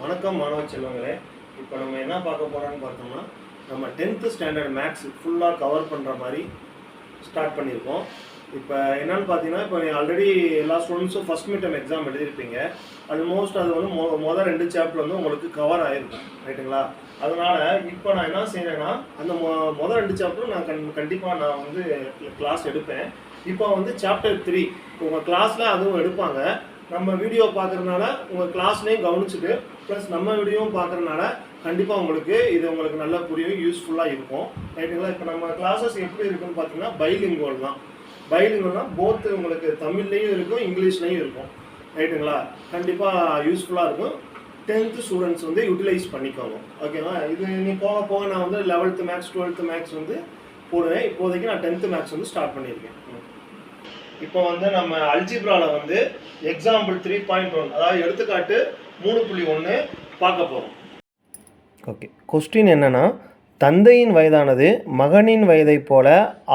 வணக்கம் மாணவ செல்வங்களே. இப்போ நம்ம என்ன பார்க்க போகிறோம்னு பார்த்தோம்னா, நம்ம 10th ஸ்டாண்டர்ட் மேக்ஸ் ஃபுல்லாக கவர் பண்ணுற மாதிரி ஸ்டார்ட் பண்ணியிருக்கோம். இப்போ என்னென்னு பார்த்தீங்கன்னா, இப்போ ஆல்ரெடி எல்லா ஸ்டூடெண்ட்ஸும் ஃபஸ்ட் மிட்டம் எக்ஸாம் எழுதியிருப்பீங்க. ஆல்மோஸ்ட் அது வந்து மொதல் 2 சாப்டர் வந்து உங்களுக்கு கவர் ஆகிருக்கும், ரைட்டுங்களா? அதனால் இப்போ நான் என்ன செய்கிறேன்னா, அந்த மொதல் 2 சாப்டரும் நான் கண்டிப்பாக நான் வந்து கிளாஸ் எடுப்பேன். இப்போ வந்து சாப்டர் 3 உங்கள் கிளாஸில் அதுவும் எடுப்பாங்க. நம்ம வீடியோ பார்க்குறதுனால உங்கள் கிளாஸ்லேயும் கவனிச்சுட்டு ப்ளஸ் நம்ம வீடியோவும் பார்க்குறதுனால கண்டிப்பாக உங்களுக்கு நல்லா புரியும், யூஸ்ஃபுல்லாக இருக்கும், ரைட்டுங்களா? இப்போ நம்ம கிளாஸஸ் எப்படி இருக்குன்னு பார்த்தீங்கன்னா பைலிங்குவல் தான். பைலிங்குவல்னால் போத்து உங்களுக்கு தமிழ்லேயும் இருக்கும், இங்கிலீஷ்லேயும் இருக்கும், ரைட்டுங்களா? கண்டிப்பாக யூஸ்ஃபுல்லாக இருக்கும். 10th ஸ்டூடெண்ட்ஸ் வந்து யூட்டிலைஸ் பண்ணிக்கோங்க, ஓகேவா? இது நீ போக போக நான் வந்து 11th மேக்ஸ் 12th மேக்ஸ் வந்து போடுவேன். இப்போதைக்கு நான் 10th மேக்ஸ் வந்து ஸ்டார்ட் பண்ணியிருக்கேன். இப்போ வந்து நம்ம அல்ஜிப்ராவில் வந்து எக்ஸாம்பிள் 3.1 அதாவது எடுத்துக்காட்டு 3.1 பார்க்க போகிறோம். ஓகே, கொஸ்டின் என்னென்னா, தந்தையின் வயதானது மகனின் வயதைப் போல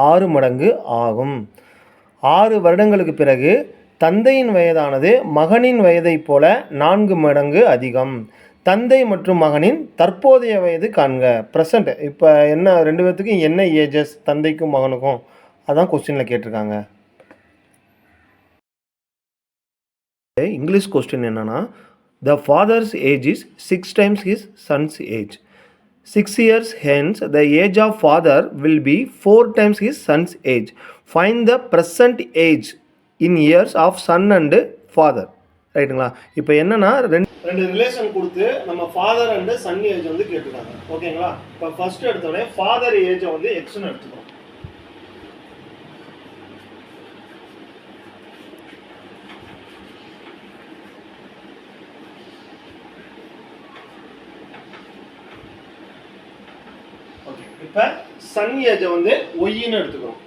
6 மடங்கு ஆகும். 6 வருடங்களுக்கு பிறகு தந்தையின் வயதானது மகனின் வயதைப் போல 4 மடங்கு அதிகம். தந்தை மற்றும் மகனின் தற்போதைய வயது காண்க. ப்ரெசண்ட். இப்போ என்ன 2 பேர்த்துக்கும் என்ன ஏஜஸ், தந்தைக்கும் மகனுக்கும், அதான் கொஸ்டினில் கேட்டிருக்காங்க. இங்கிலீஷ் கொஸ்டின் என்னன்னா, the father's age is 6 times his son's age. 6 years hence the age of father will be 4 times his son's age. Find the present age in years of son and father. ரைட்டுங்களா? இப்போ என்னன்னா ரெண்டு relation கொடுத்து நம்ம father and son age வந்து கேட்டுருக்காங்க, ஓகேங்களா? இப்போ ஃபர்ஸ்ட் எடுத்தோடனே ஃபாதர் ஏஜை வந்து எக்ஸ்னு எடுத்துக்கணும். இப்போ சன் ஏஜை வந்து ஒய்ன்னு எடுத்துக்கிறோம்.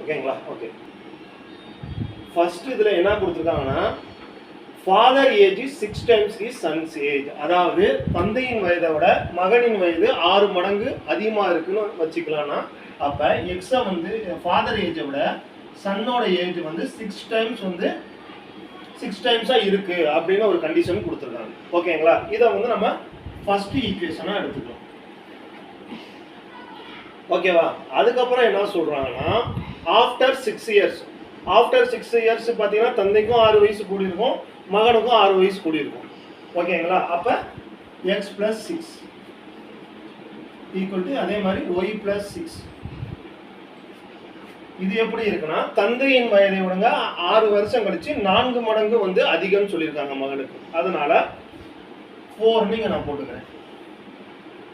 ஓகேங்களா? ஓகே, ஃபர்ஸ்ட் இதில் என்ன கொடுத்துருக்காங்கன்னா, father age is 6 times his sons age. அதாவது தந்தையின் வயதை விட மகனின் வயது 6 மடங்கு அதிகமாக இருக்குன்னு வச்சுக்கலாம்னா, அப்போ எக்ஸை வந்து ஃபாதர் ஏஜை விட சன்னோட ஏஜ் வந்து 6 டைம்ஸாக இருக்குது அப்படின்னு ஒரு கண்டிஷன் கொடுத்துருக்காங்க, ஓகேங்களா? இதை வந்து நம்ம ஃபர்ஸ்ட் ஈக்குவேஷனாக எடுத்துக்கலாம், ஓகேவா? அதுக்கப்புறம் என்ன சொல்கிறாங்கன்னா, ஆஃப்டர் 6 இயர்ஸ் பார்த்தீங்கன்னா தந்தைக்கும் 6 வயசு கூடியிருக்கும், மகனுக்கும் 6 வயசு கூடியிருக்கும், ஓகேங்களா? அப்போ எக்ஸ் ப்ளஸ் 6 ஈக்குவல் டு அதே மாதிரி ஒய் ப்ளஸ் 6. இது எப்படி இருக்குன்னா, தந்தையின் வயதை விடுங்க 6 வருஷம் கழிச்சு 4 மடங்கு வந்து அதிகம்னு சொல்லியிருக்காங்க மகனுக்கு. அதனால 4 நீங்க நான் போட்டுக்கிறேன்,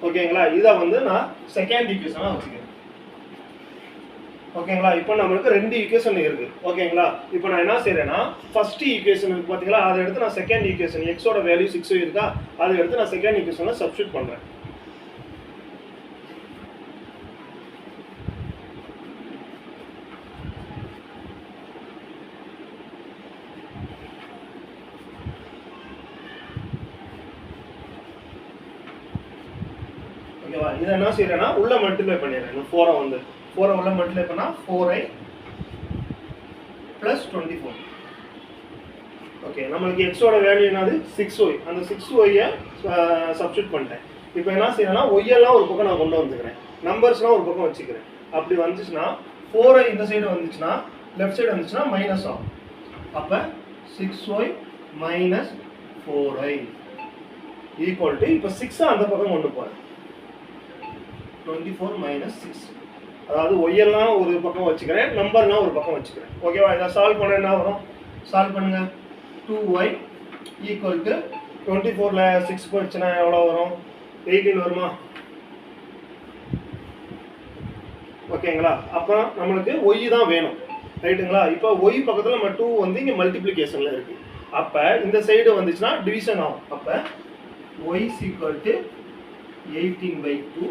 ஓகேங்களா? இதை வந்து நான் செகண்ட் ஈக்குவேஷனா வச்சுக்கிறேன், ஓகேங்களா? இப்போ நம்மளுக்கு 2 ஈக்குவேஷன் இருக்கு, ஓகேங்களா? இப்போ நான் என்ன செய்யறேன்னா, ஃபர்ஸ்ட் ஈக்குவேஷன் இருக்கு பாத்தீங்களா, அதை எடுத்து நான் செகண்ட் ஈக்குவேஷன் எக்ஸோட வேல்யூ 6 இருக்கா, அதை எடுத்து நான் செகண்ட் ஈக்குவேஷன்ல சப்ஸ்டிட்யூட் பண்றேன். இதை என்ன செய்யறேன்னா உள்ள மல்டிப்ளை பண்ணிடுறேன். 4 உள்ள மல்டிப்ளை பண்ணா 4i + 24. ஓகே, நம்மளுக்கு எக்ஸோட வேல்யூ என்னது 6y. அந்த 6y சப்ஸ்டிட்யூட் பண்ணிட்டேன். இப்போ என்ன செய்யறேன்னா y எல்லாம் ஒரு பக்கம் நான் கொண்டு வந்துக்கிறேன், நம்பர்ஸ்லாம் ஒரு பக்கம் வச்சுக்கிறேன். அப்படி வந்துச்சுன்னா 4i இந்த சைடு வந்துச்சுன்னா லெஃப்ட் சைடு வந்துச்சுன்னா மைனஸ் ஆகும். அப்போ 6y - 4i ஈக்குவல் டு இப்போ 6 அந்த பக்கம் கொண்டு போறேன், 24 - 6. அதாவது y எல்லாம் ஒரு பக்கம் வச்சுக்கிறேன், நம்பர்லாம் ஒரு பக்கம் வச்சுக்கிறேன், ஓகேவா? இதை சால்வ் பண்ண என்ன வரும், சால்வ் பண்ணுங்க. 2y ஈக்குவல் டு 24ல 6 போயிடுச்சுன்னா எவ்வளோ வரும், 18 வருமா? ஓகேங்களா? அப்போ நம்மளுக்கு y தான் வேணும், ரைட்டுங்களா? இப்போ y பக்கத்தில் நம்ம 2 வந்து இங்கே மல்டிப்ளிகேஷன்ல இருக்கு. அப்போ இந்த சைடு வந்துச்சுன்னா டிவிஷன் ஆகும். அப்போ y ஈக்குவல் டு 18/2.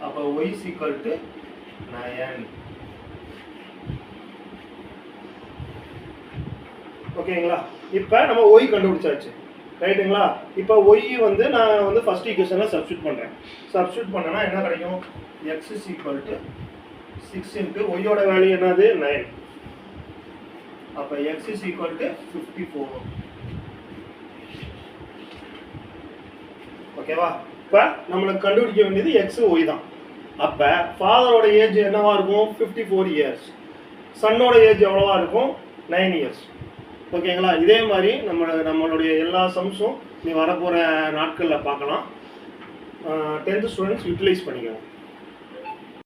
அப்போ y ஈக்குவல் டு 9. ஓகேங்களா? இப்போ நம்ம y கண்டுபிடிச்சாச்சு. ரைட்டுங்களா? இப்போ ஒய் வந்து நான் வந்து ஃபர்ஸ்ட் ஈக்குவேஷனில் சப்ஸ்டியூட் பண்ணுறேன். சப்ஸ்டியூட் பண்ணேன்னா என்ன கிடைக்கும்? X is equal to 6 into ஒய்யோட வேல்யூ என்னது 9. அப்போ எக்ஸ் இஸ் ஈக்குவல் டு 54. ஓகேவா? இப்போ நம்மளுக்கு கண்டுபிடிக்க வேண்டியது எக்ஸ் ஒய் தான். அப்போ ஃபாதரோட ஏஜ் என்னவா இருக்கும்? 54 இயர்ஸ். சன்னோட ஏஜ் எவ்வளவா இருக்கும்? 9 இயர்ஸ். ஓகேங்களா? இதே மாதிரி நம்மளுடைய எல்லா சம்ஸும் நீ வரப்போகிற நாட்களில் பார்க்கலாம். 10th ஸ்டூடெண்ட்ஸ் யூட்டிலைஸ் பண்ணிக்கணும்.